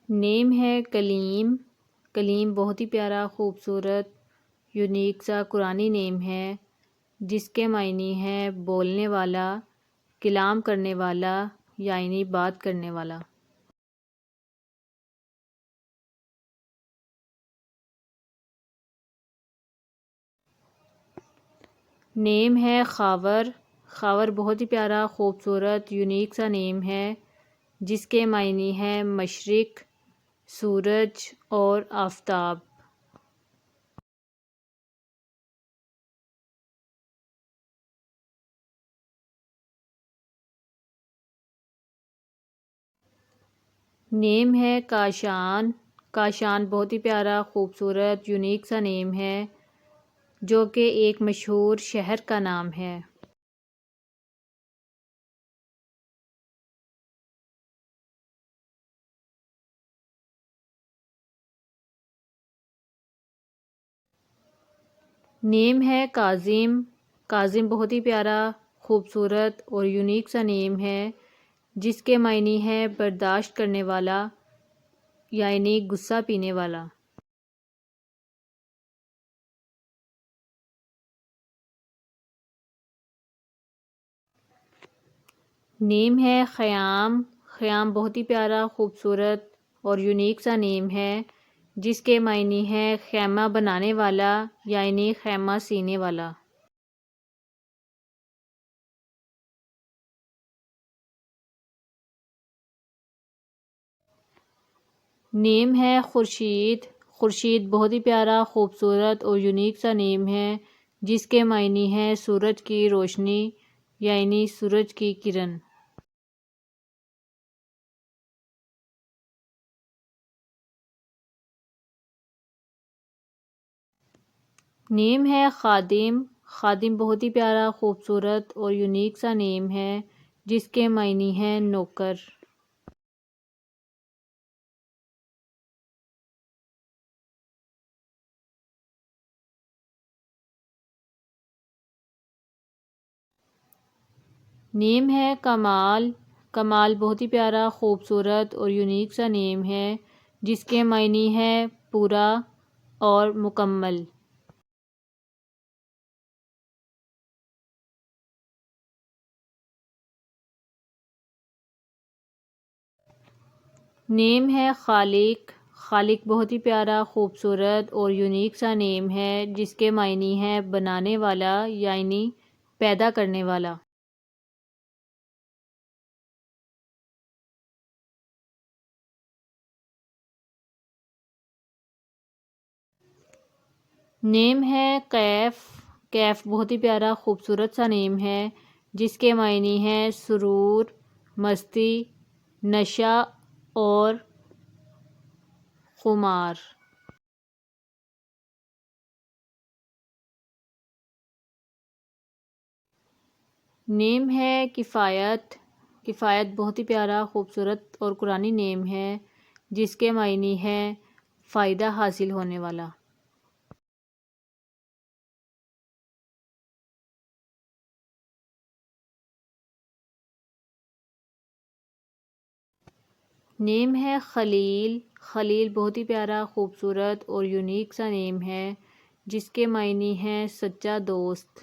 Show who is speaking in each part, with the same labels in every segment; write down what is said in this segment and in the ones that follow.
Speaker 1: نیم ہے کلیم، کلیم بہت ہی پیارا خوبصورت یونیک سا قرآنی نیم ہے جس کے معنی ہے بولنے والا، کلام کرنے والا یعنی بات کرنے والا۔ نیم ہے خاور، خاور بہت ہی پیارا خوبصورت یونیک سا نیم ہے جس کے معنی ہے مشرق، سورج اور آفتاب۔ نیم ہے کاشان، کاشان بہت ہی پیارا خوبصورت یونیک سا نیم ہے جو کہ ایک مشہور شہر کا نام ہے۔ نیم ہے کاظم، کاظم بہت ہی پیارا خوبصورت اور یونیک سا نیم ہے جس کے معنی ہے برداشت کرنے والا یعنی غصہ پینے والا۔ نیم ہے خیام، خیام بہت ہی پیارا خوبصورت اور یونیک سا نیم ہے جس کے معنی ہے خیمہ بنانے والا یعنی خیمہ سینے والا۔ نیم ہے خورشید، خورشید بہت ہی پیارا خوبصورت اور یونیک سا نیم ہے جس کے معنی ہے سورج کی روشنی یعنی سورج کی کرن۔ نیم ہے خادم، خادم بہت ہی پیارا خوبصورت اور یونیک سا نیم ہے جس کے معنی ہے نوکر۔ نیم ہے کمال، کمال بہت ہی پیارا خوبصورت اور یونیک سا نیم ہے جس کے معنی ہے پورا اور مکمل۔ نیم ہے خالق، خالق بہت ہی پیارا خوبصورت اور یونیک سا نیم ہے جس کے معنی ہے بنانے والا یعنی پیدا کرنے والا۔ نیم ہے کیف، کیف بہت ہی پیارا خوبصورت سا نیم ہے جس کے معنی ہے سرور، مستی، نشہ اور خمار۔ نیم ہے کفایت، کفایت بہت ہی پیارا خوبصورت اور قرآنی نیم ہے جس کے معنی ہے فائدہ حاصل ہونے والا۔ نیم ہے خلیل، خلیل بہت ہی پیارا خوبصورت اور یونیک سا نیم ہے جس کے معنی ہے سچا دوست۔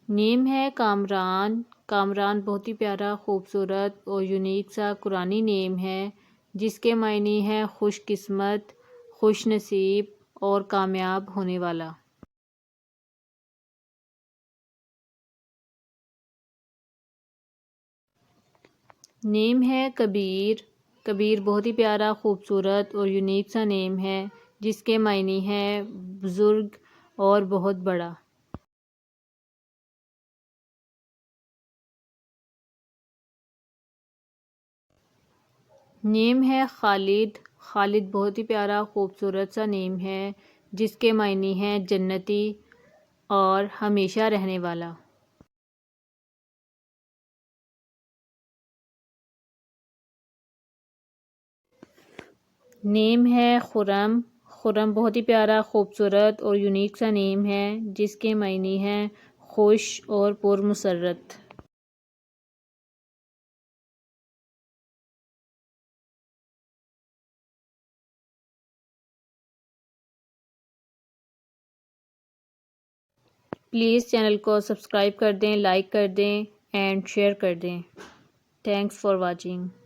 Speaker 1: نیم ہے کامران، کامران بہت ہی پیارا خوبصورت اور یونیک سا قرآنی نیم ہے جس کے معنی ہے خوش قسمت، خوش نصیب اور کامیاب ہونے والا۔ نیم ہے کبیر، کبیر بہت ہی پیارا خوبصورت اور یونیک سا نیم ہے جس کے معنی ہے بزرگ اور بہت بڑا۔ نیم ہے خالد، خالد بہت ہی پیارا خوبصورت سا نیم ہے جس کے معنی ہے جنتی اور ہمیشہ رہنے والا۔ نیم ہے خرم، خرم بہت ہی پیارا، خوبصورت اور یونیک سا نیم ہے جس کے معنی ہیں خوش اور پرمسرت۔ پلیز چینل کو سبسکرائب کر دیں، لائک کر دیں اینڈ شیئر کر دیں۔ Thanks for watching.